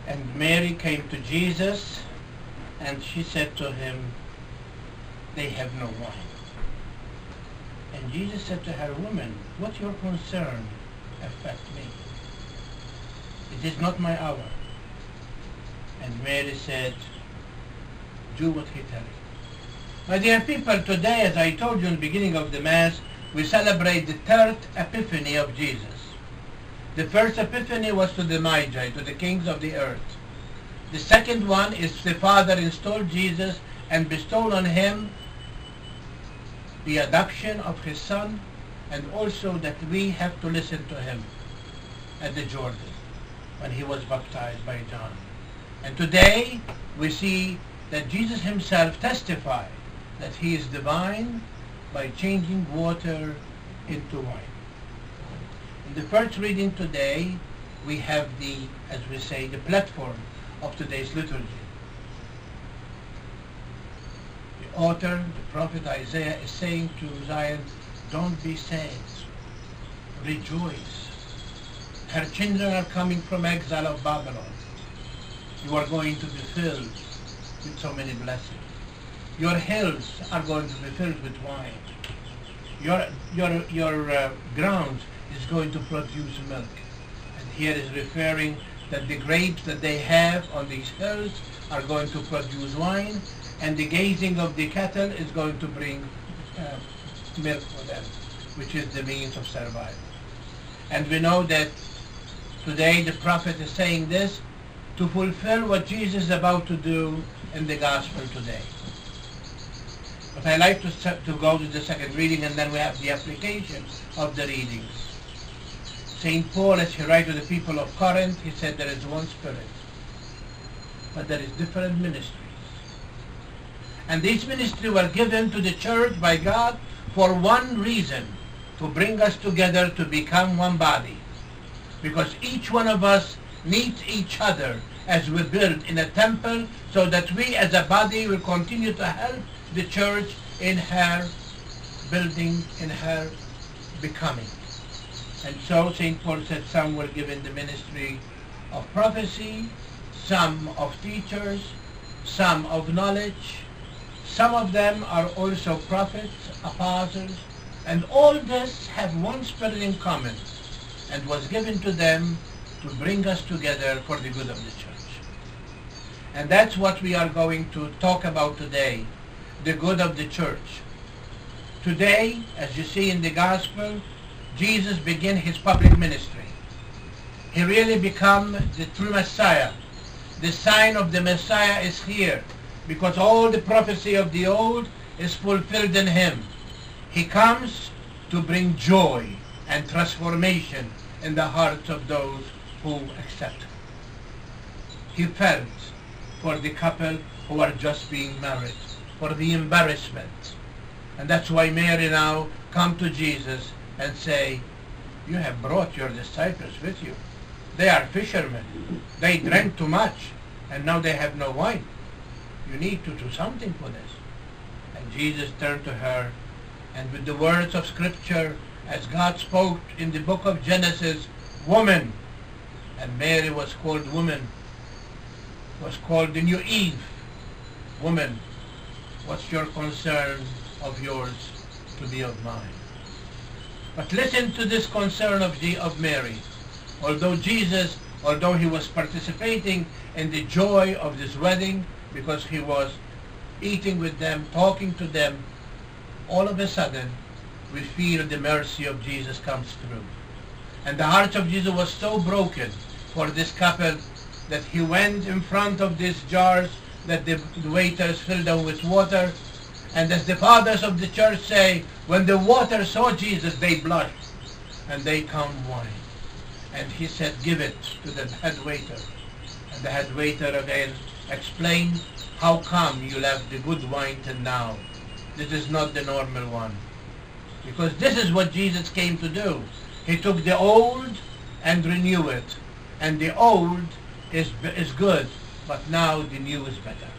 And Mary came to Jesus, and she said to him, they have no wine. And Jesus said to her, woman, what your concern affect me? It is not my hour. And Mary said, do what he tells you. My dear people, today, as I told you in the beginning of the Mass, we celebrate the third Epiphany of Jesus. The first Epiphany was to the Magi, to the kings of the earth. The second one is the Father installed Jesus and bestowed on him the adoption of his Son, and also that we have to listen to him at the Jordan when he was baptized by John. And today we see that Jesus himself testified that he is divine by changing water into wine. In the first reading today, we have the, as we say, the platform of today's liturgy. The author, the prophet Isaiah, is saying to Zion, don't be sad, rejoice. Her children are coming from exile of Babylon. You are going to be filled with so many blessings. Your hills are going to be filled with wine. Your ground is going to produce milk. And here is referring that the grapes that they have on these hills are going to produce wine, and the grazing of the cattle is going to bring milk for them, which is the means of survival. And we know that today the prophet is saying this to fulfill what Jesus is about to do in the gospel today. But I like to go to the second reading, and then we have the application of the readings. St. Paul, as he writes to the people of Corinth, he said there is one Spirit, but there is different ministries. And these ministries were given to the church by God for one reason, to bring us together to become one body. Because each one of us needs each other as we build in a temple, so that we as a body will continue to help the church in her building, in her becoming. And so St. Paul said some were given the ministry of prophecy, some of teachers, some of knowledge. Some of them are also prophets, apostles, and all this have one Spirit in common, and was given to them to bring us together for the good of the church. And that's what we are going to talk about today, the good of the church. Today, as you see in the Gospel, Jesus began his public ministry. He really became the true Messiah. The sign of the Messiah is here, because all the prophecy of the old is fulfilled in him. He comes to bring joy and transformation in the hearts of those who accept him. He felt for the couple who are just being married, for the embarrassment. And that's why Mary now come to Jesus and say, you have brought your disciples with you. They are fishermen. They drank too much, and now they have no wine. You need to do something for this. And Jesus turned to her, and with the words of Scripture, as God spoke in the book of Genesis, woman, and Mary was called woman, was called the new Eve. Woman, what's your concern of yours to be of mine? But listen to this concern of Mary. Although Jesus, although he was participating in the joy of this wedding, because he was eating with them, talking to them, all of a sudden we feel the mercy of Jesus comes through. And the heart of Jesus was so broken for this couple that he went in front of these jars that the waiters filled them with water. And as the fathers of the church say, when the water saw Jesus, they blushed, and they come wine. And he said, give it to the head waiter. And the head waiter again explained, how come you left the good wine till now? This is not the normal one. Because this is what Jesus came to do. He took the old and renew it. And the old is good, but now the new is better.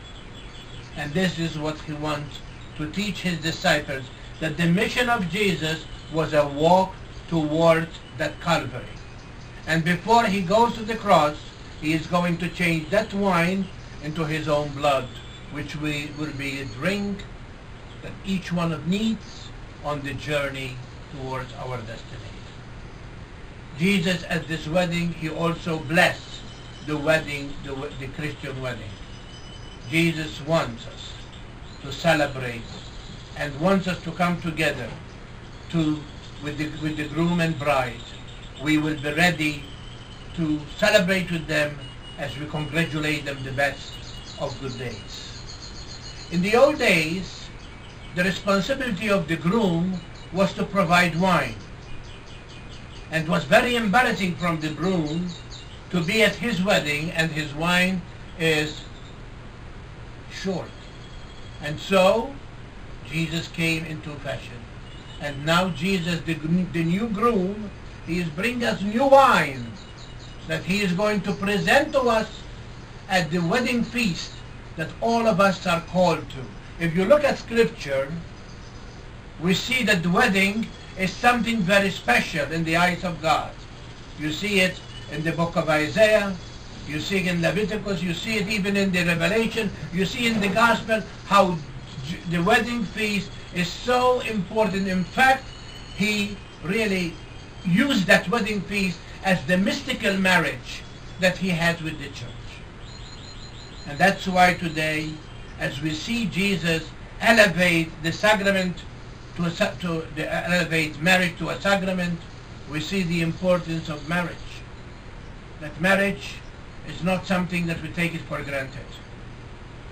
And this is what he wants to teach his disciples, that the mission of Jesus was a walk towards that Calvary. And before he goes to the cross, He is going to change that wine into his own blood, which will be a drink that each one of needs on the journey towards our destiny. Jesus at this wedding, he also blessed the wedding, the Christian wedding. Jesus wants us to celebrate and wants us to come together with the groom and bride. We will be ready to celebrate with them as we congratulate them the best of good days. In the old days, the responsibility of the groom was to provide wine. And it was very embarrassing from the groom to be at his wedding and his wine is short. And so Jesus came into fashion. And now Jesus, the new groom, he is bringing us new wine that he is going to present to us at the wedding feast that all of us are called to. If you look at Scripture, we see that the wedding is something very special in the eyes of God. You see it in the book of Isaiah, you see it in Leviticus, you see it even in the Revelation, you see in the Gospel how the wedding feast is so important. In fact, he really used that wedding feast as the mystical marriage that he had with the church. And that's why today, as we see Jesus elevate the sacrament elevate marriage to a sacrament, we see the importance of marriage. That marriage is not something that we take it for granted.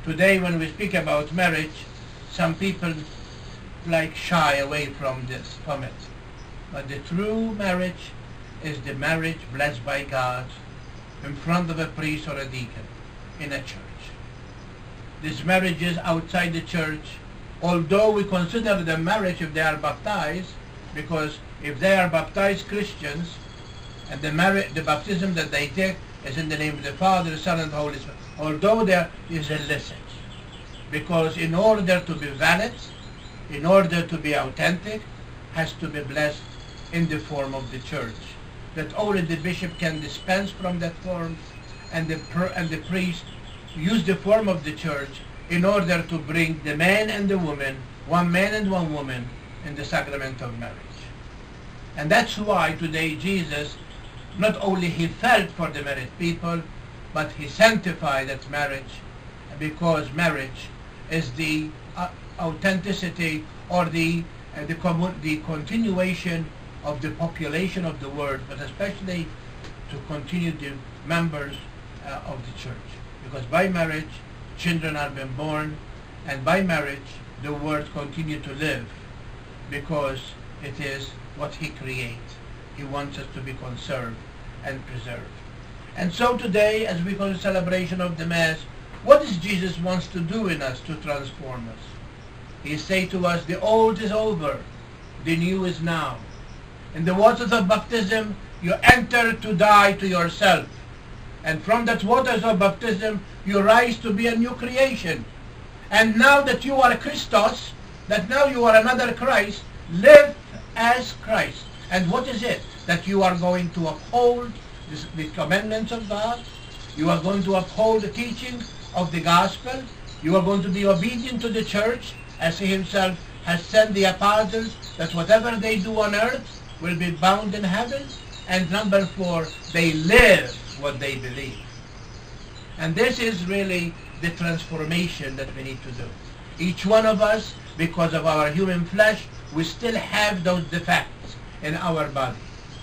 Today, when we speak about marriage, some people shy away from it. But the true marriage is the marriage blessed by God in front of a priest or a deacon in a church. These marriages outside the church, although we consider them marriage if they are baptized, because if they are baptized Christians, and the baptism that they take is in the name of the Father, the Son, and the Holy Spirit, although there is illicit, because in order to be valid, in order to be authentic, has to be blessed in the form of the church, that only the bishop can dispense from that form, and the priest use the form of the church in order to bring the man and the woman, one man and one woman, in the sacrament of marriage. And that's why today Jesus, not only he felt for the married people, but he sanctified that marriage, because marriage is the authenticity or the continuation of the population of the world, but especially to continue the members of the church. Because by marriage, children are being born, and by marriage, the world continue to live, because it is what he creates. He wants us to be conserved and preserved. And so today, as we go to celebration of the Mass, what does Jesus wants to do in us to transform us? He say to us, the old is over, the new is now. In the waters of baptism, you enter to die to yourself. And from that waters of baptism, you rise to be a new creation. And now that you are Christos, that now you are another Christ, live as Christ. And what is it? That you are going to uphold the commandments of God. You are going to uphold the teaching of the gospel. You are going to be obedient to the church, as he himself has sent the apostles, that whatever they do on earth will be bound in heaven. And number 4, they live what they believe. And this is really the transformation that we need to do. Each one of us, because of our human flesh, we still have those defects in our body,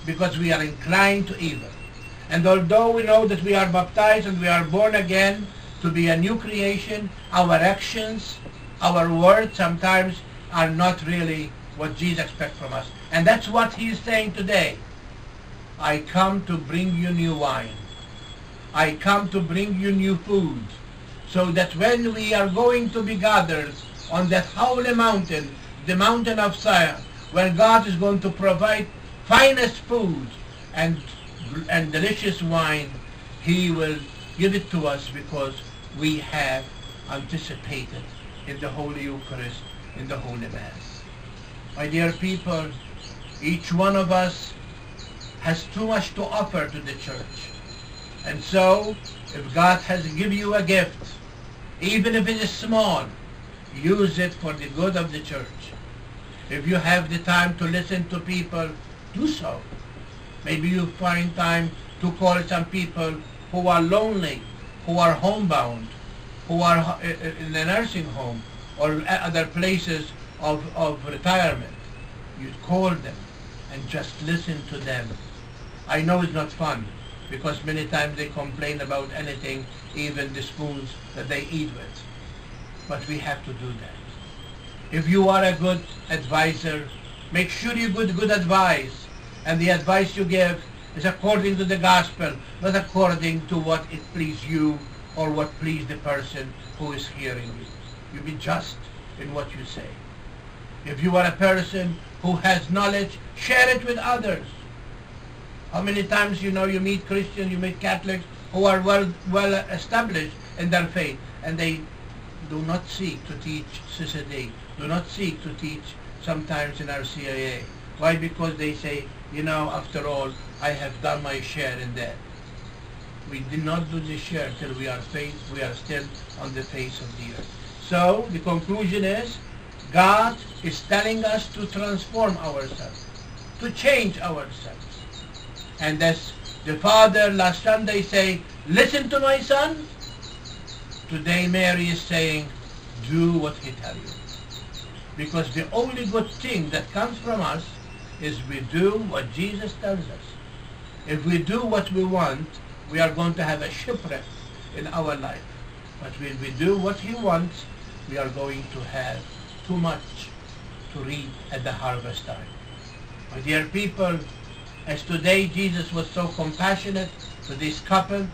because we are inclined to evil. And although we know that we are baptized and we are born again to be a new creation, our actions, our words sometimes are not really what Jesus expects from us. And that's what he is saying today. I come to bring you new wine. I come to bring you new food, so that when we are going to be gathered on that holy mountain, the mountain of Zion, where God is going to provide finest food and delicious wine, he will give it to us because we have anticipated in the Holy Eucharist, in the Holy Mass. My dear people, each one of us has too much to offer to the church. And so, if God has given you a gift, even if it is small, use it for the good of the church. If you have the time to listen to people, do so. Maybe you find time to call some people who are lonely, who are homebound, who are in a nursing home or other places of retirement. You call them and just listen to them. I know it's not fun, because many times they complain about anything, even the spoons that they eat with. But we have to do that. If you are a good advisor, make sure you give good advice, and the advice you give is according to the gospel, not according to what it pleases you or what pleases the person who is hearing you. You be just in what you say. If you are a person who has knowledge, share it with others. How many times you meet Christians, you meet Catholics who are well established in their faith, and they do not seek to teach CCD, do not seek to teach sometimes in our CIA. Why? Because they say, after all, I have done my share in that. We did not do the share till we are still on the face of the earth. So the conclusion is, God is telling us to transform ourselves, to change ourselves. And as the Father last Sunday say, listen to my son, today Mary is saying, do what he tells you. Because the only good thing that comes from us is we do what Jesus tells us. If we do what we want, we are going to have a shipwreck in our life. But when we do what he wants, we are going to have too much to reap at the harvest time. My dear people, as today Jesus was so compassionate to this couple,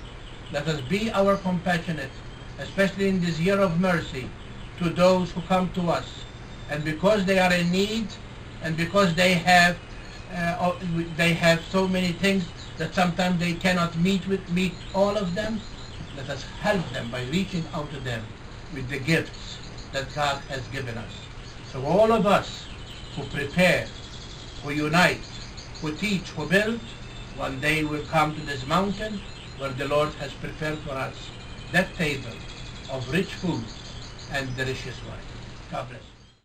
let us be our compassionate, especially in this year of mercy, to those who come to us. And because they are in need, and because they have so many things that sometimes they cannot meet all of them, let us help them by reaching out to them with the gifts that God has given us. So all of us who prepare, who unite, who teach, who build, one day will come to this mountain where the Lord has prepared for us that table of rich food and delicious wine. God bless.